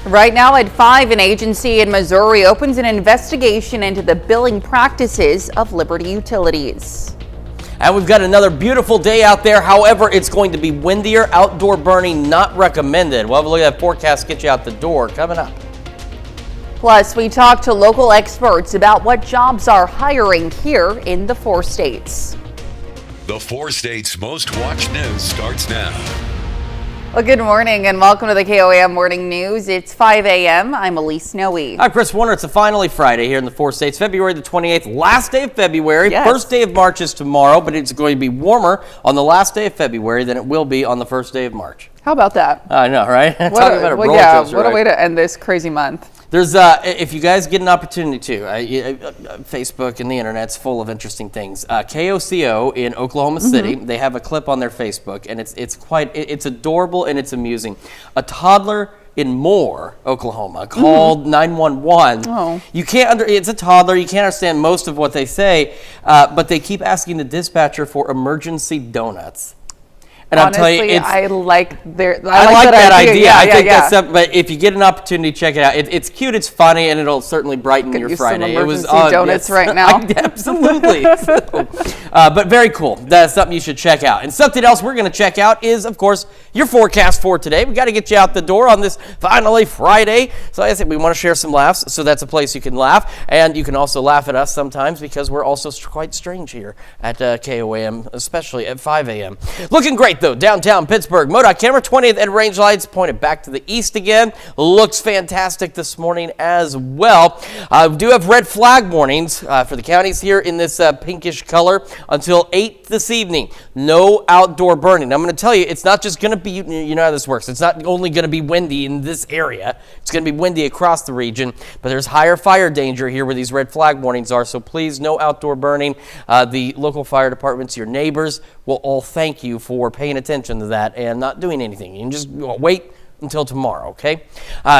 Right now at 5, an agency in Missouri opens an investigation into the billing practices of Liberty Utilities. And we've got another beautiful day out there. However, it's going to be windier. Outdoor burning not recommended. We'll have a look at that forecast, get you out the door coming up. Plus, we talk to local experts about what jobs are hiring here in the 4 states. The 4 states' most watched news starts now. Well, good morning and welcome to the KOAM Morning News. It's 5 a.m. I'm Elise Noe. I'm Chris Warner. It's finally Friday here in the 4 states. February the 28th, last day of February. Yes. First day of March is tomorrow, but it's going to be warmer on the last day of February than it will be on the first day of March. How about that? I know, right? Talking about a roller coaster, what a right? way to end this crazy month. There's, if you guys get an opportunity to, Facebook and the internet's full of interesting things. KOCO in Oklahoma City, they have a clip on their Facebook, and it's adorable and it's amusing. A toddler in Moore, Oklahoma, called 911. Oh. It's a toddler. You can't understand most of what they say, but they keep asking the dispatcher for emergency donuts. And Honestly, I like that idea. Yeah, I think that's something, but if you get an opportunity, check it out. It's cute, it's funny, and it'll certainly brighten your Friday. It was donuts right now. Absolutely. But very cool. That's something you should check out. And something else we're going to check out is, of course, your forecast for today. We got to get you out the door on this finally Friday. So I think we want to share some laughs. So that's a place you can laugh, and you can also laugh at us sometimes because we're also quite strange here at KOAM, especially at 5 a.m. Looking great though, downtown Pittsburgh. MoDOT camera 20th and range lights pointed back to the east again. Looks fantastic this morning as well. We do have red flag warnings for the counties here in this pinkish color until 8 this evening. No outdoor burning. I'm going to tell you, it's not just going to be, you know how this works. It's not only going to be windy in this area. It's going to be windy across the region, but there's higher fire danger here where these red flag warnings are. So please, no outdoor burning. The local fire departments, your neighbors will all thank you for paying attention to that and not doing anything. You can just wait until tomorrow, okay?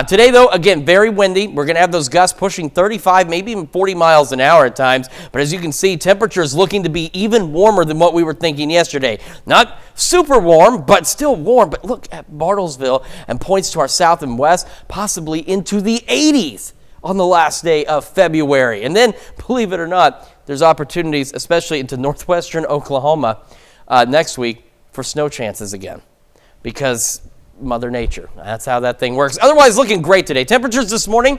Today, though, again, very windy. We're going to have those gusts pushing 35, maybe even 40 miles an hour at times. But as you can see, temperatures looking to be even warmer than what we were thinking yesterday. Not super warm, but still warm. But look at Bartlesville and points to our south and west, possibly into the 80s on the last day of February. And then, believe it or not, there's opportunities, especially into northwestern Oklahoma next week, for snow chances again, because Mother Nature. That's how that thing works. Otherwise, looking great today. Temperatures this morning,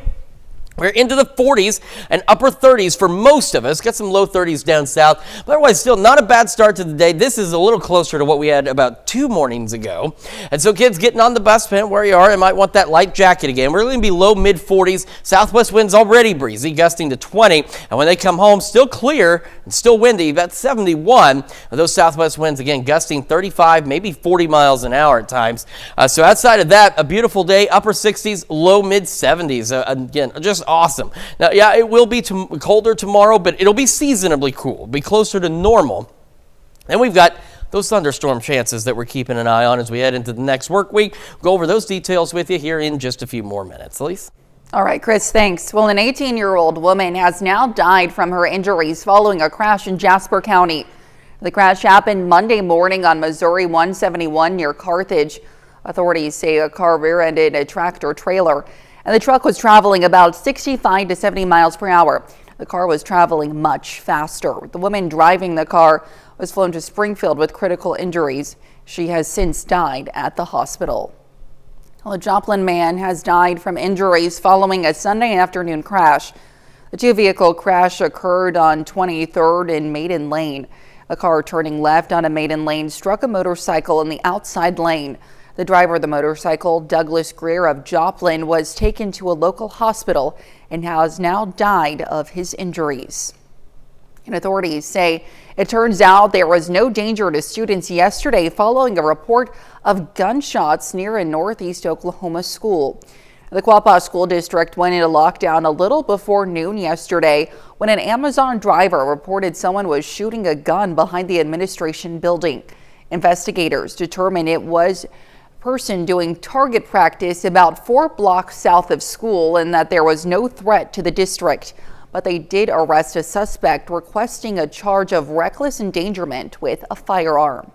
we're into the 40s and upper 30s for most of us. Got some low 30s down south, but otherwise still not a bad start to the day. This is a little closer to what we had about 2 mornings ago. And so kids getting on the bus, depending where you are, you might want that light jacket again. We're going to be low mid 40s. Southwest winds already breezy, gusting to 20. And when they come home, still clear and still windy, about 71. Those southwest winds, again, gusting 35, maybe 40 miles an hour at times. So outside of that, a beautiful day, upper 60s, low mid 70s. Again, just awesome. Now, yeah, it will be colder tomorrow, but it'll be seasonably cool. It'll be closer to normal. And we've got those thunderstorm chances that we're keeping an eye on as we head into the next work week. We'll go over those details with you here in just a few more minutes. Elise? All right, Chris, thanks. Well, an 18-year-old woman has now died from her injuries following a crash in Jasper County. The crash happened Monday morning on Missouri 171 near Carthage. Authorities say a car rear-ended a tractor trailer, and the truck was traveling about 65 to 70 miles per hour. The car was traveling much faster. The woman driving the car was flown to Springfield with critical injuries. She has since died at the hospital. Well, a Joplin man has died from injuries following a Sunday afternoon crash. The two-vehicle crash occurred on 23rd and Maiden Lane. A car turning left on a Maiden Lane struck a motorcycle in the outside lane. The driver of the motorcycle, Douglas Greer of Joplin, was taken to a local hospital and has now died of his injuries. And authorities say it turns out there was no danger to students yesterday following a report of gunshots near a northeast Oklahoma school. The Quapaw School District went into lockdown a little before noon yesterday when an Amazon driver reported someone was shooting a gun behind the administration building. Investigators determined it was person doing target practice about 4 blocks south of school and that there was no threat to the district. But they did arrest a suspect requesting a charge of reckless endangerment with a firearm.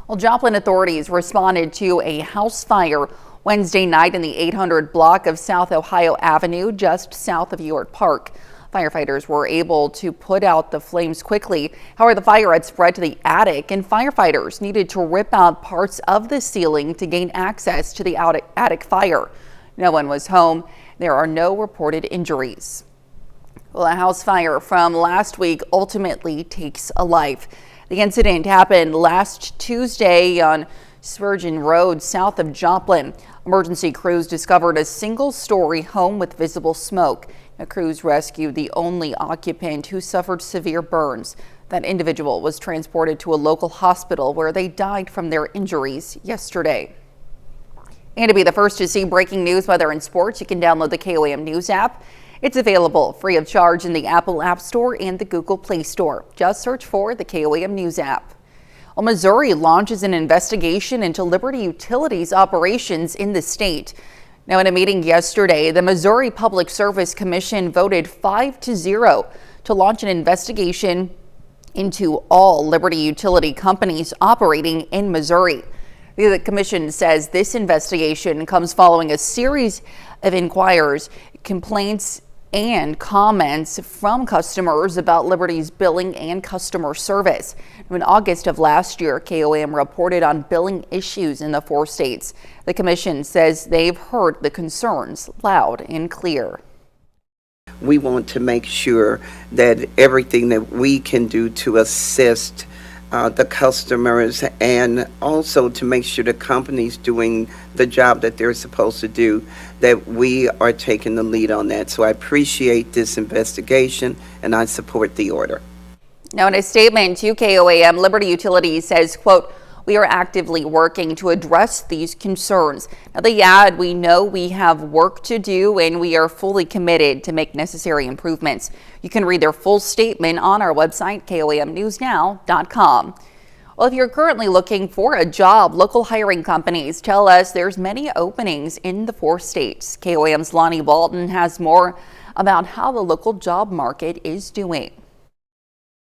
Well, Joplin authorities responded to a house fire Wednesday night in the 800 block of South Ohio Avenue, just south of Ewart Park. Firefighters were able to put out the flames quickly. However, the fire had spread to the attic, and firefighters needed to rip out parts of the ceiling to gain access to the attic fire. No one was home. There are no reported injuries. Well, a house fire from last week ultimately takes a life. The incident happened last Tuesday on Spurgeon Road, south of Joplin. Emergency crews discovered a single-story home with visible smoke. The crews rescued the only occupant who suffered severe burns. That individual was transported to a local hospital where they died from their injuries yesterday. And to be the first to see breaking news, weather, and sports, you can download the KOAM News app. It's available free of charge in the Apple App Store and the Google Play Store. Just search for the KOAM News app. Well, Missouri launches an investigation into Liberty Utilities operations in the state. Now, in a meeting yesterday, the Missouri Public Service Commission voted 5-0 to launch an investigation into all Liberty utility companies operating in Missouri. The commission says this investigation comes following a series of inquiries, complaints, and comments from customers about Liberty's billing and customer service. In August of last year, KOAM reported on billing issues in the 4 states. The commission says they've heard the concerns loud and clear. We want to make sure that everything that we can do to assist the customers, and also to make sure the company's doing the job that they're supposed to do, that we are taking the lead on that. So I appreciate this investigation and I support the order. Now, in a statement to KOAM, Liberty Utilities says, quote, "We are actively working to address these concerns." Now, they add, "We know we have work to do and we are fully committed to make necessary improvements." You can read their full statement on our website, KOAMnewsnow.com. Well, if you're currently looking for a job, local hiring companies tell us there's many openings in the 4 states. KOAM's Lonnie Walton has more about how the local job market is doing.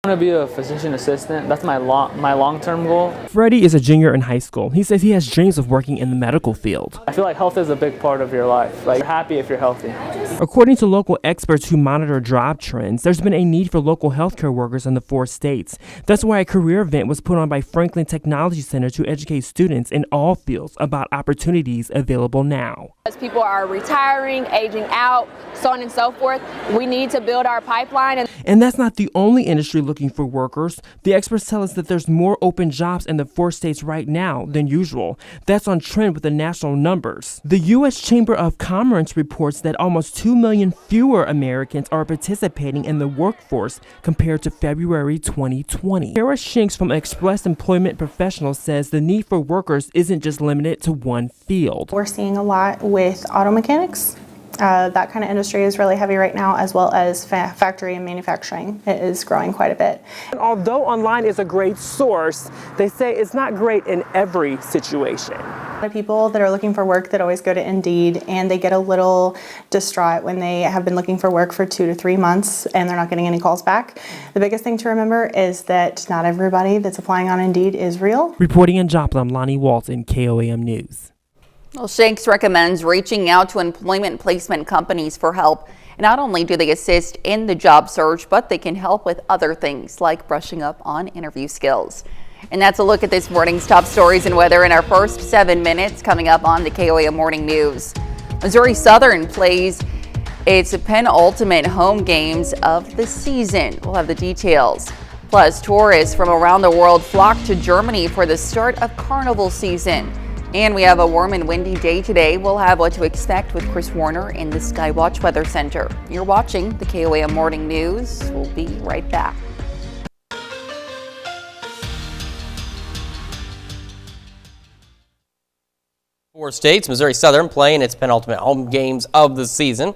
I want to be a physician assistant. That's my long-term goal. Freddie is a junior in high school. He says he has dreams of working in the medical field. I feel like health is a big part of your life. Like, you're happy if you're healthy. According to local experts who monitor job trends, there's been a need for local healthcare workers in the 4 states. That's why a career event was put on by Franklin Technology Center to educate students in all fields about opportunities available now. As people are retiring, aging out, so on and so forth, we need to build our pipeline. And that's not the only industry looking for workers. The experts tell us that there's more open jobs in the 4 states right now than usual. That's on trend with the national numbers. The U.S. Chamber of Commerce reports that almost 2 million fewer Americans are participating in the workforce compared to February 2020. Kara Shinks from Express Employment Professionals says the need for workers isn't just limited to one field. We're seeing a lot with auto mechanics. That kind of industry is really heavy right now, as well as factory and manufacturing. It is growing quite a bit. Although online is a great source, they say it's not great in every situation. A lot of people that are looking for work that always go to Indeed, and they get a little distraught when they have been looking for work for 2 to 3 months and they're not getting any calls back. The biggest thing to remember is that not everybody that's applying on Indeed is real. Reporting in Joplin, Lonnie Walton, KOAM News. Well, Shanks recommends reaching out to employment placement companies for help. And not only do they assist in the job search, but they can help with other things like brushing up on interview skills. And that's a look at this morning's top stories and weather in our first 7 minutes coming up on the KOAM Morning News. Missouri Southern plays its penultimate home games of the season. We'll have the details. Plus, tourists from around the world flock to Germany for the start of carnival season. And we have a warm and windy day today. We'll have what to expect with Chris Warner in the Skywatch Weather Center. You're watching the KOAM Morning News. We'll be right back. Four states, Missouri Southern playing its penultimate home games of the season.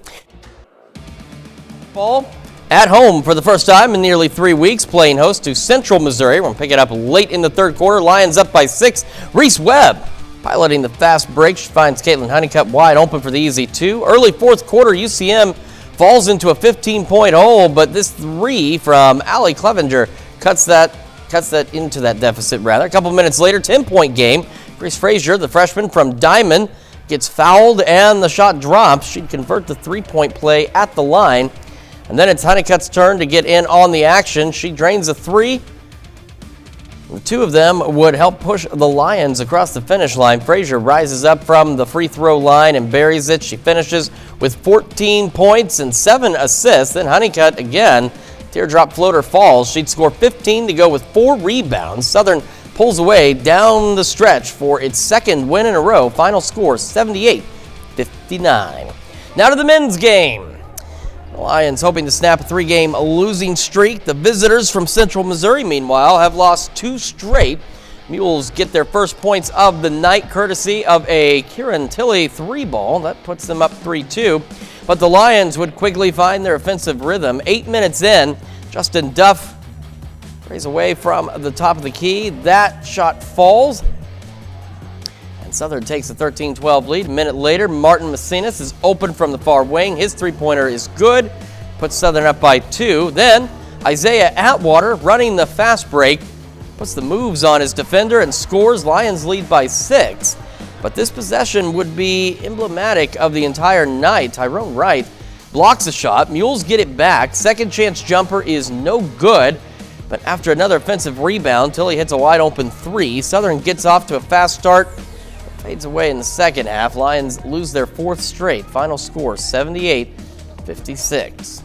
Ball at home for the first time in nearly 3 weeks, playing host to Central Missouri. We're going to pick it up late in the third quarter. Lions up by 6. Reese Webb piloting the fast break. She finds Caitlin Honeycutt wide open for the easy 2. Early fourth quarter, UCM falls into a 15-point hole, but this 3 from Allie Clevenger cuts that into that deficit rather. A couple minutes later, 10-point game. Grace Frazier, the freshman from Diamond, gets fouled and the shot drops. She'd convert the three-point play at the line. And then it's Honeycutt's turn to get in on the action. She drains a three. The two of them would help push the Lions across the finish line. Frazier rises up from the free throw line and buries it. She finishes with 14 points and 7 assists. Then Honeycutt again, teardrop floater falls. She'd score 15 to go with 4 rebounds. Southern pulls away down the stretch for its second win in a row. Final score 78-59. Now to the men's game. The Lions hoping to snap a 3-game losing streak. The visitors from Central Missouri, meanwhile, have lost 2 straight. Mules get their first points of the night courtesy of a Kieran Tilley 3-ball. That puts them up 3-2. But the Lions would quickly find their offensive rhythm. 8 minutes in, Justin Duff rays away from the top of the key. That shot falls. Southern takes a 13-12 lead. A minute later, Martin Macinas is open from the far wing. His three-pointer is good. Puts Southern up by 2. Then Isaiah Atwater, running the fast break, puts the moves on his defender and scores. Lions lead by 6. But this possession would be emblematic of the entire night. Tyrone Wright blocks a shot. Mules get it back. Second chance jumper is no good. But after another offensive rebound, Tilley hits a wide-open 3. Southern gets off to a fast start. Fades away in the second half. Lions lose their 4th straight. Final score 78-56.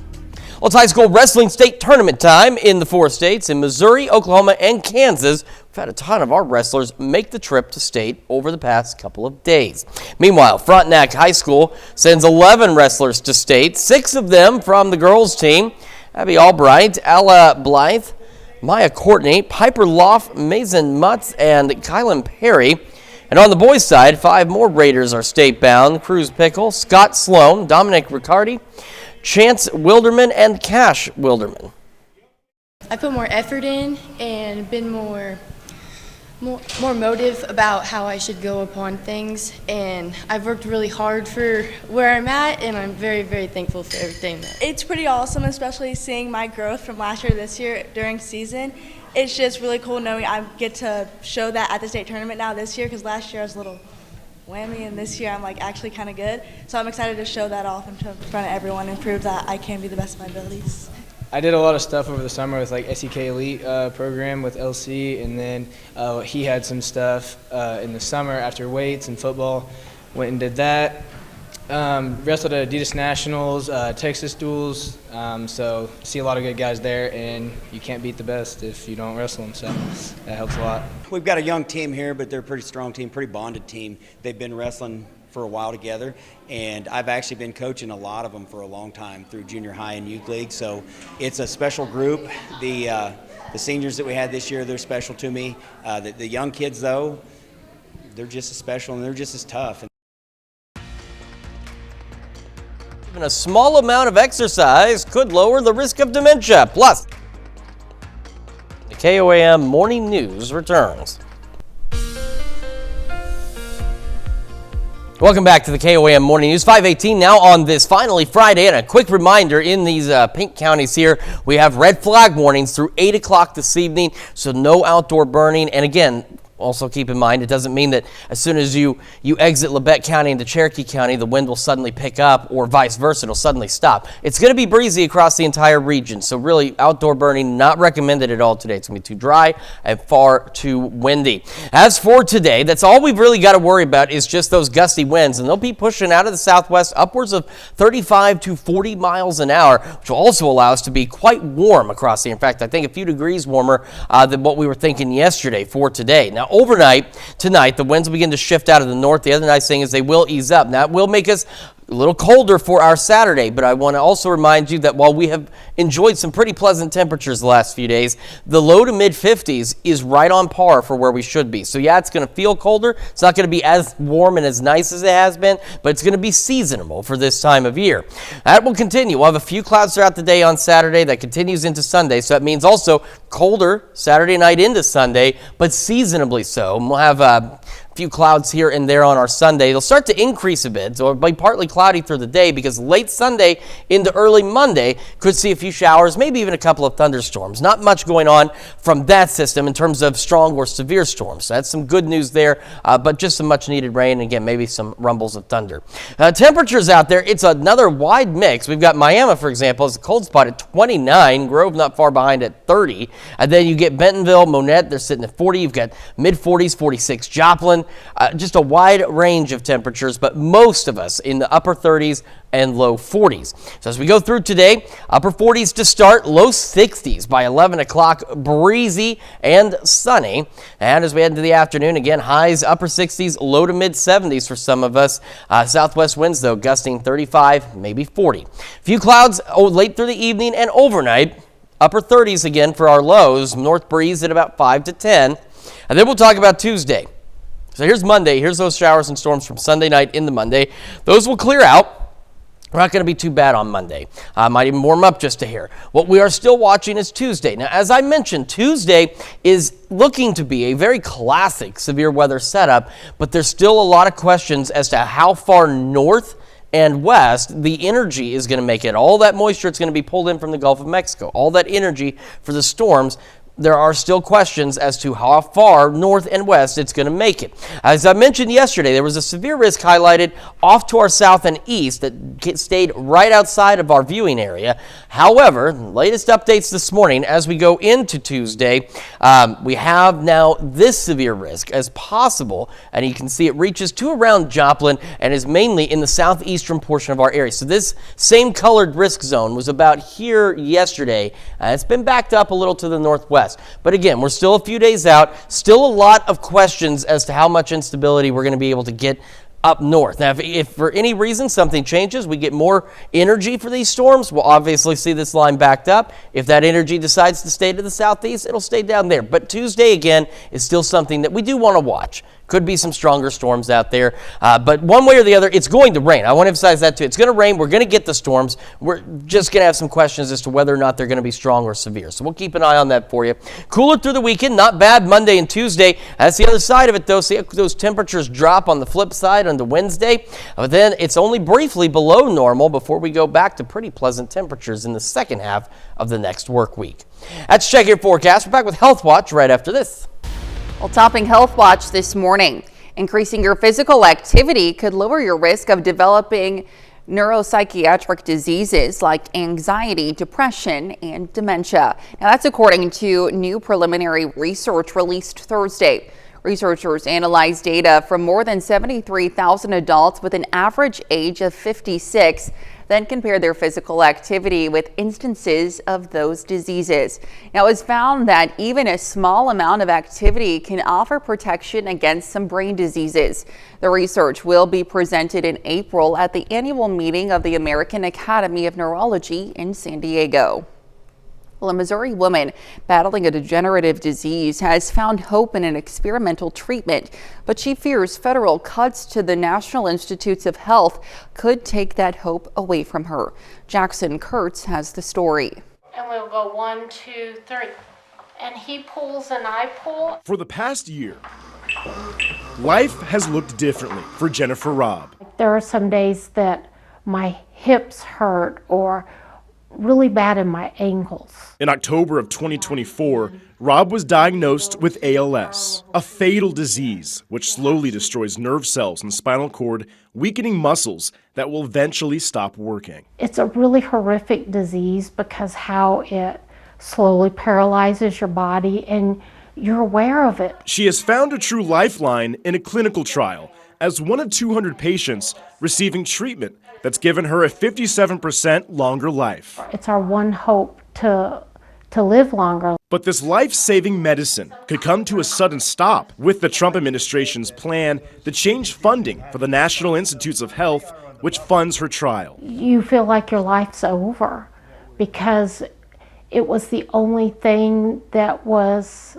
Well, it's high school wrestling state tournament time in the 4 states, in Missouri, Oklahoma, and Kansas. We've had a ton of our wrestlers make the trip to state over the past couple of days. Meanwhile, Frontenac High School sends 11 wrestlers to state, 6 of them from the girls' team. Abby Albright, Ella Blythe, Maya Courtney, Piper Loff, Mason Mutz, and Kylan Perry. And on the boys' side, 5 more Raiders are state-bound. Cruz Pickle, Scott Sloan, Dominic Riccardi, Chance Wilderman, and Cash Wilderman. I put more effort in and been more motive about how I should go upon things. And I've worked really hard for where I'm at, and I'm very, very thankful for everything. It's pretty awesome, especially seeing my growth from last year to this year during season. It's just really cool knowing I get to show that at the state tournament now this year, because last year I was a little whammy, and this year I'm actually kind of good. So I'm excited to show that off in front of everyone and prove that I can be the best of my abilities. I did a lot of stuff over the summer with SEK Elite program with LC, and then he had some stuff in the summer after weights and football. Went and did that. Wrestled at Adidas Nationals, Texas Duels, so see a lot of good guys there, and you can't beat the best if you don't wrestle them, so that helps a lot. We've got a young team here, but they're a pretty strong team, pretty bonded team. They've been wrestling for a while together, and I've actually been coaching a lot of them for a long time through junior high and youth league, so it's a special group. The seniors that we had this year, they're special to me. The young kids, though, they're just as special and they're just as tough. Even a small amount of exercise could lower the risk of dementia. Plus, the KOAM Morning News returns. Welcome back to the KOAM Morning News. 5:18 now on this finally Friday, and a quick reminder in these pink counties here, we have red flag warnings through 8 o'clock this evening, so no outdoor burning. And again, also keep in mind, it doesn't mean that as soon as you exit Labette County into Cherokee County, the wind will suddenly pick up, or vice versa, it'll suddenly stop. It's going to be breezy across the entire region, so really outdoor burning not recommended at all today. It's going to be too dry and far too windy. As for today, that's all we've really got to worry about is just those gusty winds, and they'll be pushing out of the southwest upwards of 35 to 40 miles an hour, which will also allow us to be quite warm across the, in fact, I think a few degrees warmer than what we were thinking yesterday for today. Now, overnight, tonight, the winds will begin to shift out of the north. The other nice thing is they will ease up. Now, it will make us a little colder for our Saturday, but I want to also remind you that while we have enjoyed some pretty pleasant temperatures the last few days, the low to mid 50s is right on par for where we should be. So yeah, it's going to feel colder. It's not going to be as warm and as nice as it has been, but it's going to be seasonable for this time of year. That will continue. We'll have a few clouds throughout the day on Saturday. That continues into Sunday, so that means also colder Saturday night into Sunday, but seasonably so. And we'll have few clouds here and there on our Sunday. They'll start to increase a bit, so it'll be partly cloudy through the day because late Sunday into early Monday could see a few showers, maybe even a couple of thunderstorms. Not much going on from that system in terms of strong or severe storms. So that's some good news there, but just some much needed rain, and again, maybe some rumbles of thunder. Temperatures out there, it's another wide mix. We've got Miami, for example, as a cold spot at 29, Grove not far behind at 30, and then you get Bentonville, Monette, they're sitting at 40. You've got mid-40s, 46 Joplin, just a wide range of temperatures, but most of us in the upper 30s and low 40s. So as we go through today, upper 40s to start, low 60s by 11 o'clock, breezy and sunny. And as we head into the afternoon, again, highs upper 60s, low to mid 70s for some of us. Southwest winds, though, gusting 35, maybe 40. Few clouds late through the evening and overnight. Upper 30s again for our lows, north breeze at about 5 to 10. And then we'll talk about Tuesday. So here's Monday. Here's those showers and storms from Sunday night into Monday. Those will clear out. We're not going to be too bad on Monday. Might even warm up just a hair. What we are still watching is Tuesday. Now, as I mentioned, Tuesday is looking to be a very classic severe weather setup, but there's still a lot of questions as to how far north and west the energy is going to make it. All that moisture is going to be pulled in from the Gulf of Mexico. All that energy for the storms. There are still questions as to how far north and west it's going to make it. As I mentioned yesterday, there was a severe risk highlighted off to our south and east that stayed right outside of our viewing area. However, latest updates this morning as we go into Tuesday, we have now this severe risk as possible, and you can see it reaches to around Joplin and is mainly in the southeastern portion of our area. So this same colored risk zone was about here yesterday. It's been backed up a little to the northwest. But again, we're still a few days out, still a lot of questions as to how much instability we're going to be able to get up north. Now, if for any reason something changes, we get more energy for these storms, we'll obviously see this line backed up. If that energy decides to stay to the southeast, it'll stay down there. But Tuesday, again, is still something that we do want to watch. Could be some stronger storms out there. But one way or the other, it's going to rain. I want to emphasize that too. It's going to rain. We're going to get the storms. We're just going to have some questions as to whether or not they're going to be strong or severe. So we'll keep an eye on that for you. Cooler through the weekend. Not bad Monday and Tuesday. That's the other side of it, though. See those temperatures drop on the flip side on the Wednesday. But then it's only briefly below normal before we go back to pretty pleasant temperatures in the second half of the next work week. That's Check Your Forecast. We're back with Health Watch right after this. Well, topping Health Watch this morning, increasing your physical activity could lower your risk of developing neuropsychiatric diseases like anxiety, depression, and dementia. Now, that's according to new preliminary research released Thursday. Researchers analyzed data from more than 73,000 adults with an average age of 56, then compared their physical activity with instances of those diseases. Now, it was found that even a small amount of activity can offer protection against some brain diseases. The research will be presented in April at the annual meeting of the American Academy of Neurology in San Diego. Well, a Missouri woman battling a degenerative disease has found hope in an experimental treatment, but she fears federal cuts to the National Institutes of Health could take that hope away from her. Jackson Kurtz has the story. And we'll go 1, 2, 3. And he pulls and I pull. For the past year, life has looked differently for Jennifer Robb. There are some days that my hips hurt or really bad in my ankles. In October of 2024, Robb was diagnosed with ALS, a fatal disease which slowly destroys nerve cells and spinal cord, weakening muscles that will eventually stop working. It's a really horrific disease because how it slowly paralyzes your body and you're aware of it. She has found a true lifeline in a clinical trial as one of 200 patients receiving treatment that's given her a 57% longer life. It's our one hope to live longer. But this life-saving medicine could come to a sudden stop with the Trump administration's plan to change funding for the National Institutes of Health, which funds her trial. You feel like your life's over because it was the only thing that was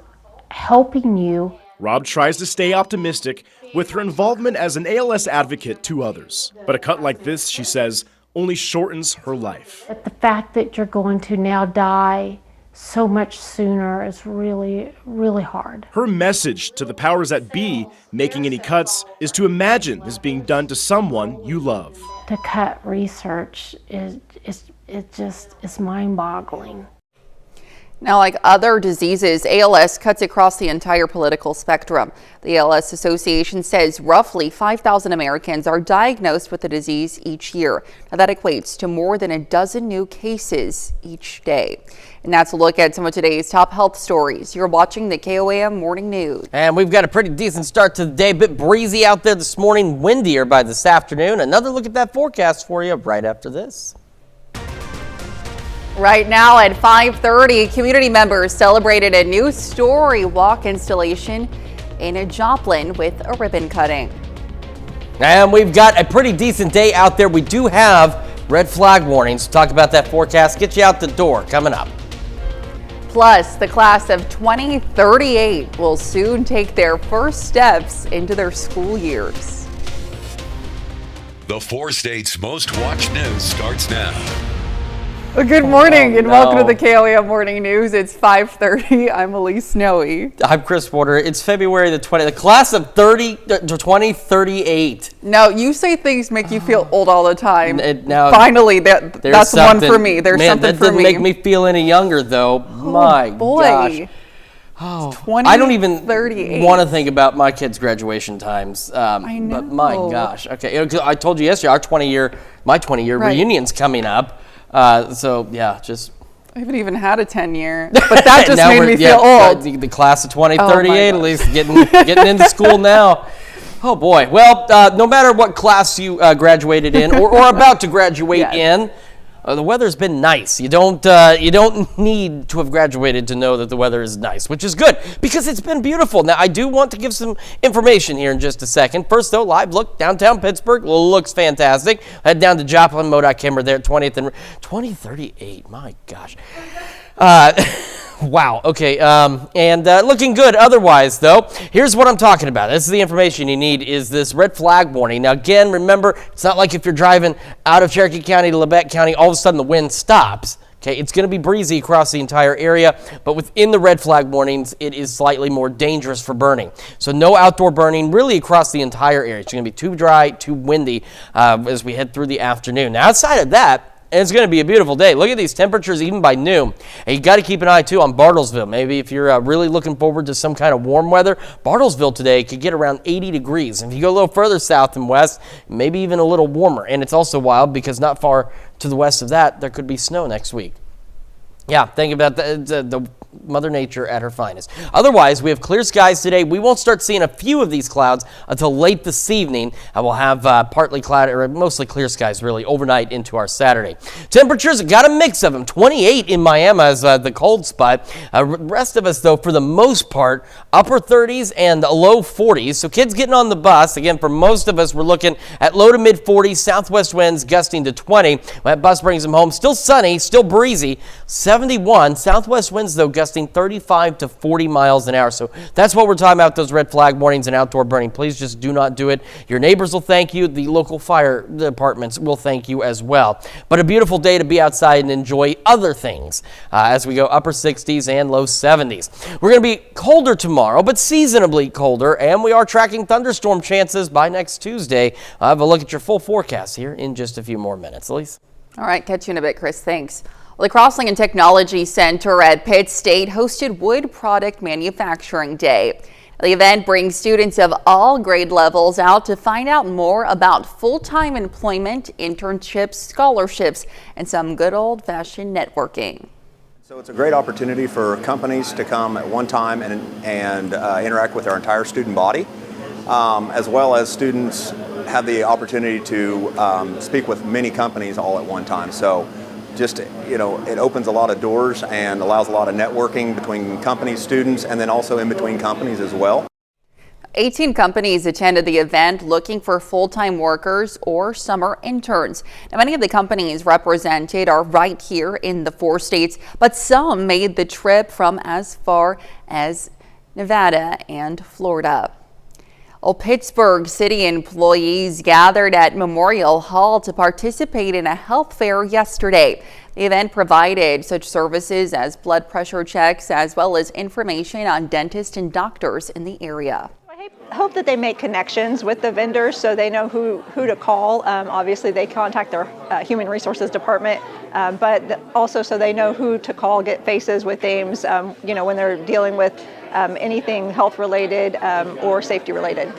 helping you. Robb tries to stay optimistic with her involvement as an ALS advocate to others. But a cut like this, she says, only shortens her life. But the fact that you're going to now die so much sooner is really, really hard. Her message to the powers that be making any cuts is to imagine this being done to someone you love. To cut research is mind-boggling. Now, like other diseases, ALS cuts across the entire political spectrum. The ALS Association says roughly 5,000 Americans are diagnosed with the disease each year. Now, that equates to more than a dozen new cases each day. And that's a look at some of today's top health stories. You're watching the KOAM Morning News. And we've got a pretty decent start to the day. A bit breezy out there this morning, windier by this afternoon. Another look at that forecast for you right after this. Right now at 5:30, community members celebrated a new story walk installation in Joplin with a ribbon cutting. And we've got a pretty decent day out there. We do have red flag warnings. Talk about that forecast. Get you out the door coming up. Plus, the class of 2038 will soon take their first steps into their school years. The 4 states' most watched news starts now. Well, good morning and welcome to the KOAM Morning News. It's 5:30. I'm Elise Snowy. I'm Chris Porter. It's February the 20th. The class of 2038. No, you say things make you feel old all the time. Finally, that's one for me. There's something for me. That doesn't make me feel any younger, though. My gosh. Oh, I don't even want to think about my kids' graduation times. I know. But my gosh. Okay, I told you yesterday, my 20-year reunion's coming up. So yeah, just. I haven't even had a 10-year, but that just made me feel old. The class of 2038, at least getting into school now. Oh boy. Well, no matter what class you graduated in or about to graduate in, the weather's been nice. You don't need to have graduated to know that the weather is nice, which is good because it's been beautiful. Now, I do want to give some information here in just a second. First, though, live look downtown Pittsburgh looks fantastic. Head down to Joplin, MoDOT camera there at 20th and 2038. My gosh. Wow. Okay. And looking good otherwise, though. Here's what I'm talking about. This is the information you need is this red flag warning. Now, again, remember, it's not like if you're driving out of Cherokee County to Labette County, all of a sudden the wind stops. Okay, it's going to be breezy across the entire area, but within the red flag warnings, it is slightly more dangerous for burning. So no outdoor burning really across the entire area. It's going to be too dry, too windy as we head through the afternoon. Now, outside of that, and it's going to be a beautiful day. Look at these temperatures even by noon. And you got to keep an eye, too, on Bartlesville. Maybe if you're really looking forward to some kind of warm weather, Bartlesville today could get around 80 degrees. And if you go a little further south and west, maybe even a little warmer. And it's also wild because not far to the west of that, there could be snow next week. Yeah, think about the Mother Nature at her finest. Otherwise, we have clear skies today. We won't start seeing a few of these clouds until late this evening. And we'll have partly cloud or mostly clear skies really overnight into our Saturday. Temperatures, got a mix of them. 28 in Miami is the cold spot. Rest of us, though, for the most part, upper 30s and low 40s. So kids getting on the bus, again, for most of us, we're looking at low to mid 40s, southwest winds gusting to 20. That bus brings them home. Still sunny, still breezy. 71. Southwest winds, though, gusting 35 to 40 miles an hour. So that's what we're talking about, those red flag warnings and outdoor burning. Please just do not do it. Your neighbors will thank you. The local fire departments will thank you as well. But a beautiful day to be outside and enjoy other things as we go upper 60s and low 70s. We're going to be colder tomorrow, but seasonably colder, and we are tracking thunderstorm chances by next Tuesday. I'll have a look at your full forecast here in just a few more minutes. Elise? All right, catch you in a bit, Chris. Thanks. Well, the Crossing and Technology Center at Pitt State hosted Wood Product Manufacturing Day. The event brings students of all grade levels out to find out more about full-time employment, internships, scholarships, and some good old-fashioned networking. So it's a great opportunity for companies to come at one time and interact with our entire student body, as well as students have the opportunity to speak with many companies all at one time. So just, it opens a lot of doors and allows a lot of networking between companies, students, and then also in between companies as well. 18 companies attended the event looking for full-time workers or summer interns. Now, many of the companies represented are right here in the 4 states, but some made the trip from as far as Nevada and Florida. Well, Pittsburgh City employees gathered at Memorial Hall to participate in a health fair yesterday. The event provided such services as blood pressure checks as well as information on dentists and doctors in the area. I hope that they make connections with the vendors so they know who to call. Obviously, they contact their human resources department, but also so they know who to call, get faces with names, when they're dealing with anything health related or safety related.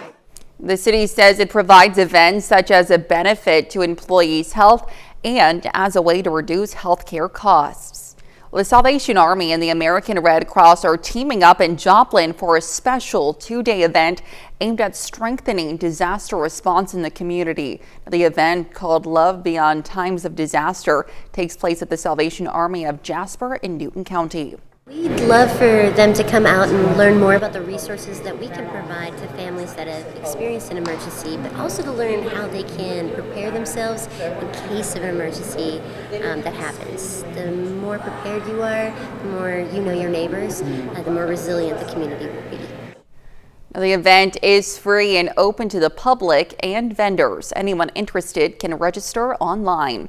The city says it provides events such as a benefit to employees' health and as a way to reduce healthcare costs. The Salvation Army and the American Red Cross are teaming up in Joplin for a special 2-day event aimed at strengthening disaster response in the community. The event, called Love Beyond Times of Disaster, takes place at the Salvation Army of Jasper in Newton County. We'd love for them to come out and learn more about the resources that we can provide to families that have experienced an emergency, but also to learn how they can prepare themselves in case of an emergency that happens. The more prepared you are, the more you know your neighbors, the more resilient the community will be. The event is free and open to the public and vendors. Anyone interested can register online.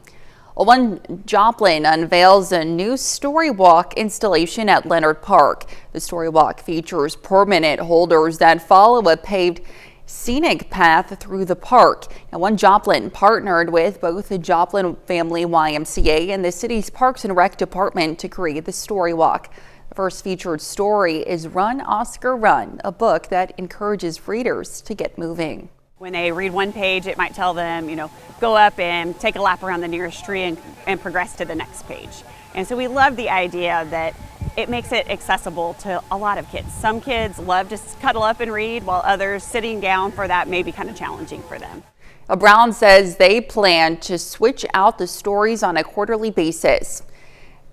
One Joplin unveils a new Story Walk installation at Leonard Park. The Story Walk features permanent holders that follow a paved scenic path through the park. And One Joplin partnered with both the Joplin Family YMCA and the city's Parks and Rec department to create the Story Walk. The first featured story is Run, Oscar, Run, a book that encourages readers to get moving. When they read one page, it might tell them, go up and take a lap around the nearest tree and progress to the next page. And so we love the idea that it makes it accessible to a lot of kids. Some kids love to cuddle up and read, while others sitting down for that may be kind of challenging for them. Brown says they plan to switch out the stories on a quarterly basis.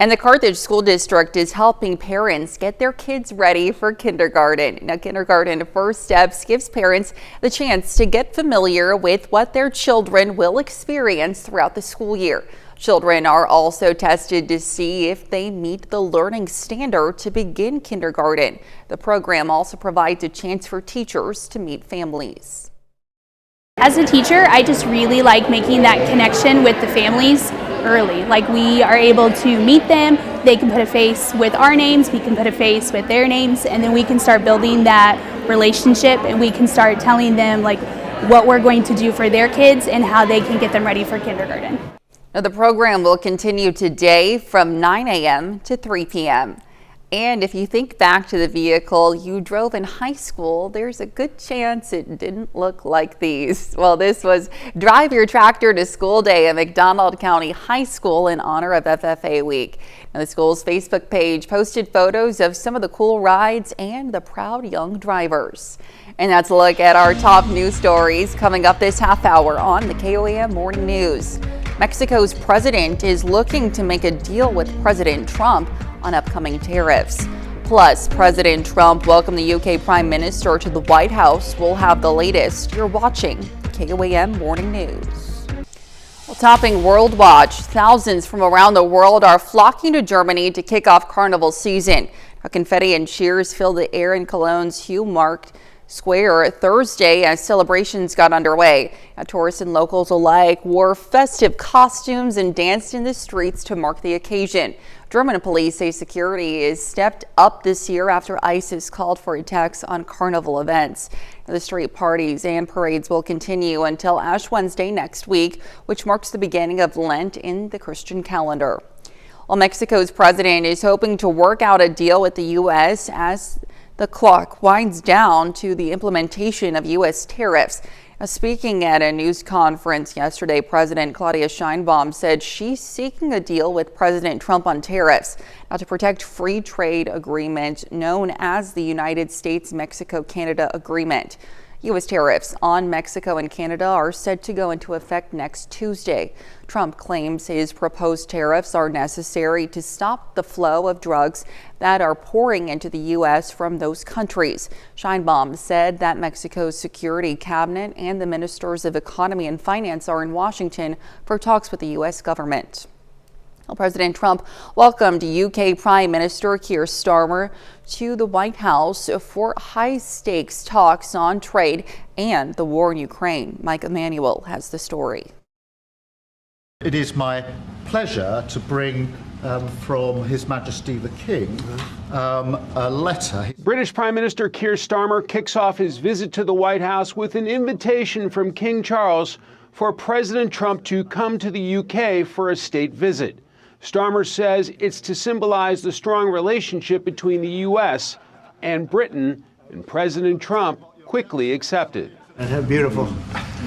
And the Carthage School District is helping parents get their kids ready for kindergarten. Now, Kindergarten First Steps gives parents the chance to get familiar with what their children will experience throughout the school year. Children are also tested to see if they meet the learning standard to begin kindergarten. The program also provides a chance for teachers to meet families. As a teacher, I just really like making that connection with the families early. Like, we are able to meet them, they can put a face with our names, we can put a face with their names, and then we can start building that relationship, and we can start telling them like what we're going to do for their kids and how they can get them ready for kindergarten. Now, the program will continue today from 9 a.m. to 3 p.m. And if you think back to the vehicle you drove in high school, there's a good chance it didn't look like these. Well, this was Drive Your Tractor to School Day at McDonald County High School in honor of FFA Week. Now, the school's Facebook page posted photos of some of the cool rides and the proud young drivers. And that's a look at our top news stories coming up this half hour on the KOAM Morning News. Mexico's president is looking to make a deal with President Trump on upcoming tariffs. Plus, President Trump welcomed the UK Prime Minister to the White House. We'll have the latest. You're watching KOAM Morning News. Well, topping World Watch, thousands from around the world are flocking to Germany to kick off Carnival season. Confetti and cheers filled the air in Cologne's Heumarkt Square Thursday as celebrations got underway. Tourists and locals alike wore festive costumes and danced in the streets to mark the occasion. German police say security is stepped up this year after ISIS called for attacks on carnival events. The street parties and parades will continue until Ash Wednesday next week, which marks the beginning of Lent in the Christian calendar. Well, Mexico's president is hoping to work out a deal with the U.S. as the clock winds down to the implementation of U.S. tariffs. Speaking at a news conference yesterday, President Claudia Sheinbaum said she's seeking a deal with President Trump on tariffs to protect free trade agreement known as the United States-Mexico-Canada Agreement. U.S. tariffs on Mexico and Canada are set to go into effect next Tuesday. Trump claims his proposed tariffs are necessary to stop the flow of drugs that are pouring into the U.S. from those countries. Sheinbaum said that Mexico's security cabinet and the ministers of economy and finance are in Washington for talks with the U.S. government. Well, President Trump welcomed UK Prime Minister Keir Starmer to the White House for high-stakes talks on trade and the war in Ukraine. Mike Emanuel has the story. It is my pleasure to bring from His Majesty the King a letter. British Prime Minister Keir Starmer kicks off his visit to the White House with an invitation from King Charles for President Trump to come to the UK for a state visit. Starmer says it's to symbolize the strong relationship between the U.S. and Britain, and President Trump quickly accepted. And how beautiful.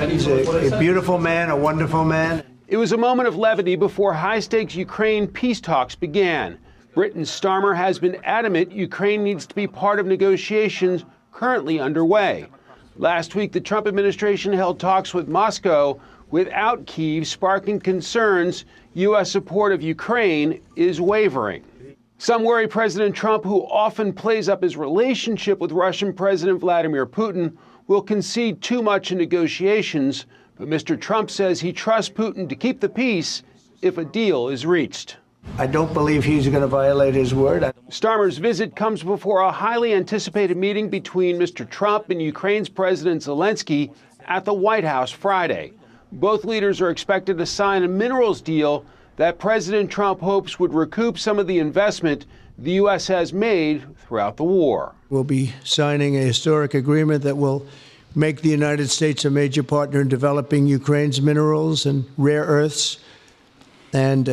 He's a beautiful man, a wonderful man. It was a moment of levity before high-stakes Ukraine peace talks began. Britain's Starmer has been adamant Ukraine needs to be part of negotiations currently underway. Last week, the Trump administration held talks with Moscow without Kyiv, sparking concerns U.S. support of Ukraine is wavering. Some worry President Trump, who often plays up his relationship with Russian President Vladimir Putin, will concede too much in negotiations, but Mr. Trump says he trusts Putin to keep the peace if a deal is reached. I don't believe he's going to violate his word. Starmer's visit comes before a highly anticipated meeting between Mr. Trump and Ukraine's President Zelensky at the White House Friday. Both leaders are expected to sign a minerals deal that President Trump hopes would recoup some of the investment the U.S. has made throughout the war. We'll be signing a historic agreement that will make the United States a major partner in developing Ukraine's minerals and rare earths and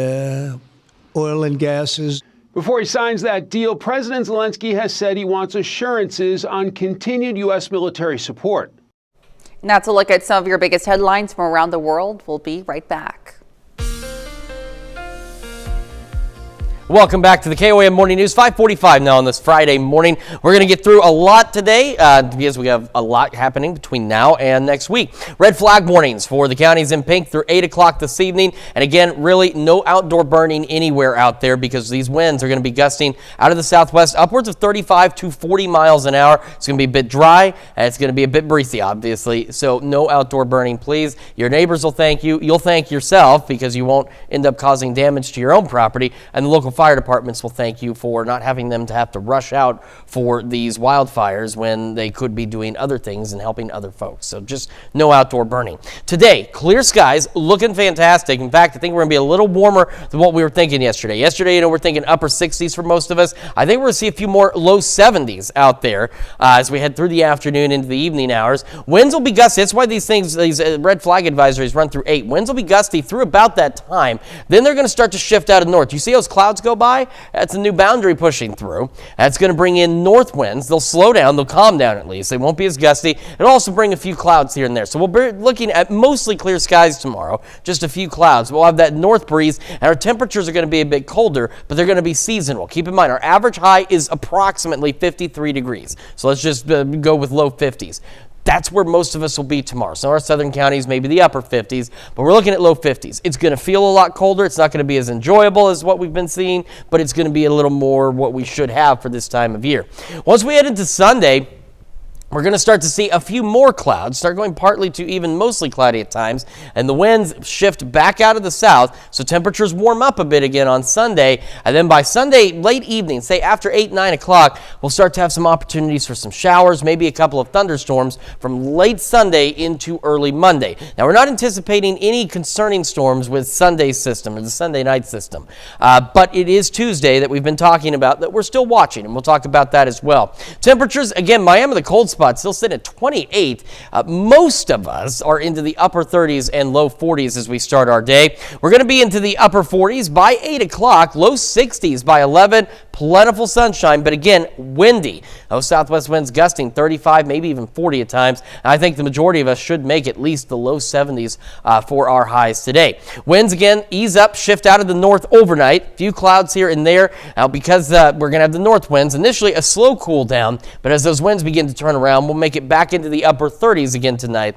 oil and gases. Before he signs that deal, President Zelensky has said he wants assurances on continued U.S. military support. And that's a look at some of your biggest headlines from around the world. We'll be right back. Welcome back to the KOAM Morning News, 5:45 now on this Friday morning. We're going to get through a lot today because we have a lot happening between now and next week. Red flag warnings for the counties in pink through 8 o'clock this evening. And again, really no outdoor burning anywhere out there because these winds are going to be gusting out of the southwest upwards of 35 to 40 miles an hour. It's going to be a bit dry and it's going to be a bit breezy, obviously. So no outdoor burning, please. Your neighbors will thank you. You'll thank yourself because you won't end up causing damage to your own property. And the local fire departments will thank you for not having them to have to rush out for these wildfires when they could be doing other things and helping other folks. So just no outdoor burning. Today, clear skies, looking fantastic. In fact, I think we're going to be a little warmer than what we were thinking yesterday. Yesterday, we're thinking upper 60s for most of us. I think we're going to see a few more low 70s out there as we head through the afternoon into the evening hours. Winds will be gusty. That's why these red flag advisories run through 8. Winds will be gusty through about that time. Then they're going to start to shift out of north. You see those clouds go by? That's a new boundary pushing through. That's going to bring in north winds. They'll slow down. They'll calm down at least. They won't be as gusty. It'll also bring a few clouds here and there. So we'll be looking at mostly clear skies tomorrow. Just a few clouds. We'll have that north breeze, and our temperatures are going to be a bit colder, but they're going to be seasonal. Keep in mind, our average high is approximately 53 degrees. So let's just go with low 50s. That's where most of us will be tomorrow. Some of our southern counties, maybe the upper 50s, but we're looking at low 50s. It's going to feel a lot colder. It's not going to be as enjoyable as what we've been seeing, but it's going to be a little more what we should have for this time of year. Once we head into Sunday, we're going to start to see a few more clouds, start going partly to even mostly cloudy at times, and the winds shift back out of the south, so temperatures warm up a bit again on Sunday, and then by Sunday late evening, say after 8, 9 o'clock, we'll start to have some opportunities for some showers, maybe a couple of thunderstorms from late Sunday into early Monday. Now, we're not anticipating any concerning storms with Sunday's system or the Sunday night system, but it is Tuesday that we've been talking about that we're still watching, and we'll talk about that as well. Temperatures, again, Miami, the cold spot, still sitting at 28. Most of us are into the upper 30s and low 40s as we start our day. We're going to be into the upper 40s by 8 o'clock, low 60s by 11. Plentiful sunshine, but again, windy. Those southwest winds gusting 35, maybe even 40 at times. And I think the majority of us should make at least the low 70s for our highs today. Winds again ease up, shift out of the north overnight. Few clouds here and there because we're going to have the north winds. Initially a slow cool down, but as those winds begin to turn around, we'll make it back into the upper 30s again tonight.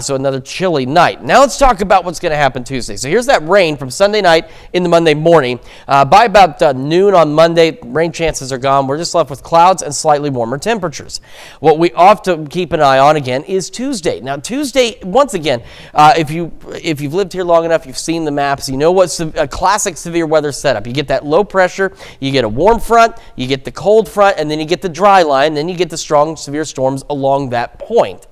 So another chilly night. Now let's talk about what's going to happen Tuesday. So here's that rain from Sunday night into Monday morning. By about noon on Monday, rain chances are gone. We're just left with clouds and slightly warmer temperatures. What we ought to keep an eye on again is Tuesday. Now Tuesday, once again, if you've lived here long enough, you've seen the maps, you know what's a classic severe weather setup. You get that low pressure, you get a warm front, you get the cold front, and then you get the dry line, then you get the strong severe storms along that point.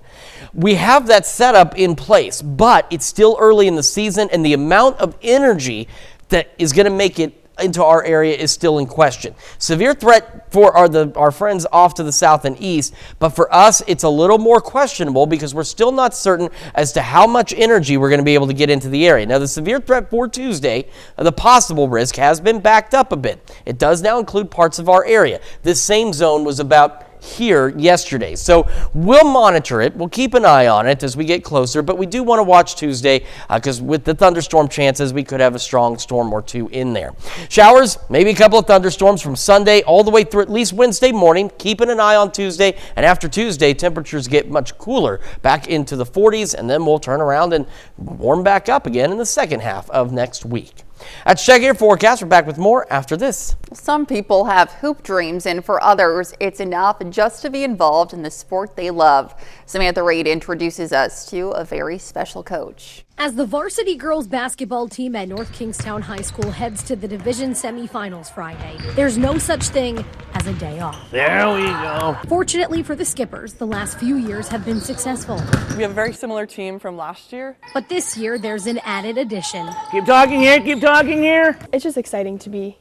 We have that setup in place, but it's still early in the season, and the amount of energy that is going to make it into our area is still in question. Severe threat for our friends off to the south and east, but for us it's a little more questionable because we're still not certain as to how much energy we're going to be able to get into the area. Now, the severe threat for Tuesday, the possible risk has been backed up a bit. It does now include parts of our area. This same zone was about here yesterday. So we'll monitor it. We'll keep an eye on it as we get closer, but we do want to watch Tuesday because with the thunderstorm chances, we could have a strong storm or two in there. Showers, maybe a couple of thunderstorms from Sunday all the way through at least Wednesday morning, keeping an eye on Tuesday. And after Tuesday, temperatures get much cooler back into the 40s, and then we'll turn around and warm back up again in the second half of next week. That's Check Your Forecast. We're back with more after this. Some people have hoop dreams, and for others, it's enough just to be involved in the sport they love. Samantha Reed introduces us to a very special coach. As the varsity girls basketball team at North Kingstown High School heads to the division semifinals Friday, there's no such thing as a day off. There we go. Fortunately for the Skippers, the last few years have been successful. We have a very similar team from last year. But this year, there's an added addition. Keep talking here, keep talking here. It's just exciting to be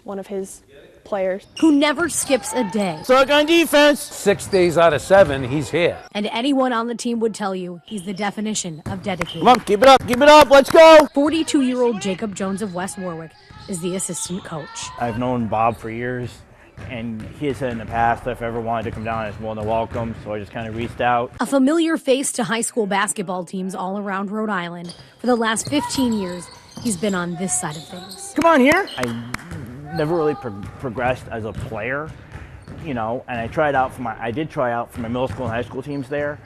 one of his players. Who never skips a day. Suck on defense. 6 days out of 7, he's here. And anyone on the team would tell you he's the definition of dedicated. Come on, keep it up, let's go. 42-year-old Jacob Jones of West Warwick is the assistant coach. I've known Bob for years, and he has said in the past that if I ever wanted to come down, I was more than welcome, so I just kind of reached out. A familiar face to high school basketball teams all around Rhode Island. For the last 15 years, he's been on this side of things. Come on here. I never really progressed as a player, and I did try out for my middle school and high school teams there,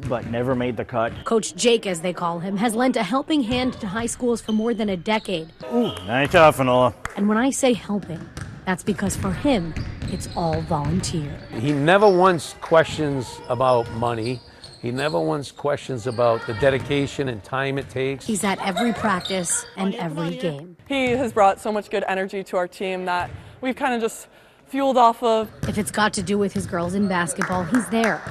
but never made the cut. Coach Jake, as they call him, has lent a helping hand to high schools for more than a decade. Ooh, nice job, Fanola. And when I say helping, that's because for him, it's all volunteer. He never once questions about money. He never once questions about the dedication and time it takes. He's at every practice and every game. He has brought so much good energy to our team that we've kind of just fueled off of. If it's got to do with his girls in basketball, he's there.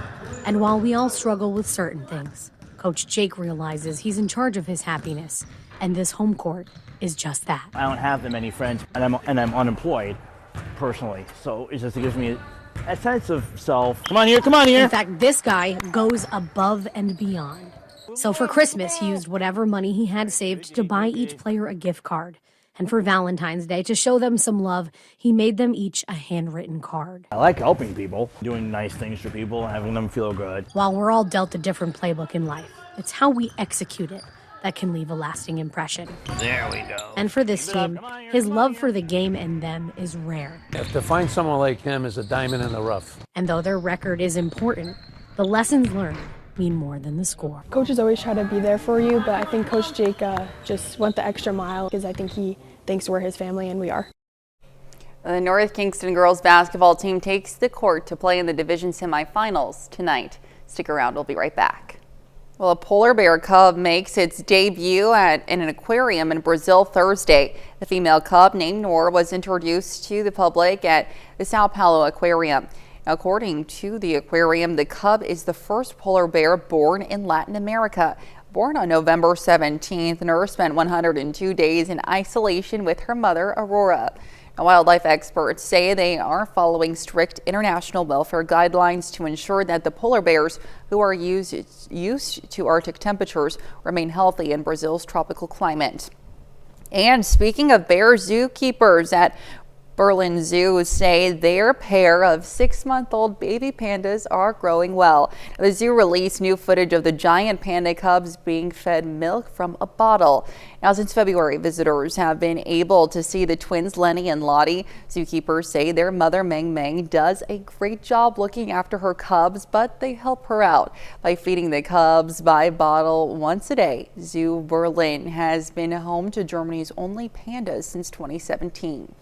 And while we all struggle with certain things, Coach Jake realizes he's in charge of his happiness, and this home court is just that. I don't have that many friends, and I'm unemployed personally, so it gives me a sense of self. Come on here, come on here. In fact, this guy goes above and beyond. So for Christmas, he used whatever money he had saved to buy each player a gift card. And for Valentine's Day, to show them some love, he made them each a handwritten card. I like helping people, doing nice things for people, and having them feel good. While we're all dealt a different playbook in life, it's how we execute it that can leave a lasting impression. There we go. And for this team, his love for the game and them is rare. To find someone like him is a diamond in the rough. And though their record is important, the lessons learned mean more than the score. Coaches always try to be there for you, but I think Coach Jake just went the extra mile because I think he thinks we're his family and we are. The North Kingston girls basketball team takes the court to play in the division semifinals tonight. Stick around, we'll be right back. Well, a polar bear cub makes its debut in an aquarium in Brazil Thursday. The female cub, named Nora, was introduced to the public at the Sao Paulo Aquarium. According to the aquarium, the cub is the first polar bear born in Latin America. Born on November 17th, Nora spent 102 days in isolation with her mother, Aurora. Now, wildlife experts say they are following strict international welfare guidelines to ensure that the polar bears who are used to Arctic temperatures remain healthy in Brazil's tropical climate. And speaking of bears, zookeepers at Berlin Zoo say their pair of 6-month-old baby pandas are growing well. The zoo released new footage of the giant panda cubs being fed milk from a bottle. Now, since February, visitors have been able to see the twins Lenny and Lottie. Zookeepers say their mother Meng Meng does a great job looking after her cubs, but they help her out by feeding the cubs by bottle once a day. Zoo Berlin has been home to Germany's only pandas since 2017.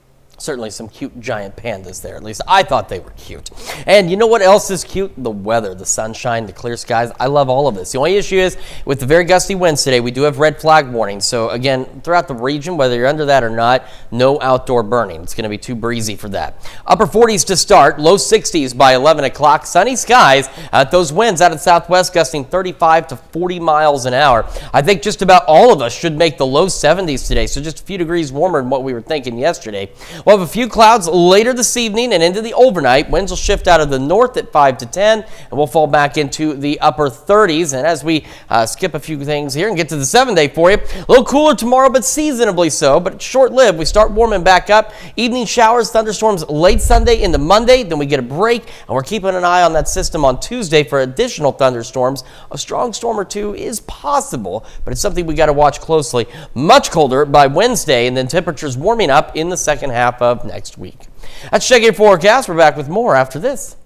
Certainly some cute giant pandas there. At least I thought they were cute. And you know what else is cute? The weather, the sunshine, the clear skies. I love all of this. The only issue is with the very gusty winds today, we do have red flag warnings. So again, throughout the region, whether you're under that or not, no outdoor burning. It's going to be too breezy for that. Upper 40s to start, low 60s by 11 o'clock. Sunny skies. Those winds out of the southwest gusting 35 to 40 miles an hour. I think just about all of us should make the low 70s today. So just a few degrees warmer than what we were thinking yesterday. We'll have a few clouds later this evening and into the overnight. Winds will shift out of the north at 5 to 10, and we'll fall back into the upper 30s. And as we skip a few things here and get to the 7-day for you, a little cooler tomorrow, but seasonably so, but short-lived. We start warming back up. Evening showers, thunderstorms late Sunday into Monday. Then we get a break, and we're keeping an eye on that system on Tuesday for additional thunderstorms. A strong storm or two is possible, but it's something we got to watch closely. Much colder by Wednesday, and then temperatures warming up in the second half of next week. That's Check Your Forecast. We're back with more after this.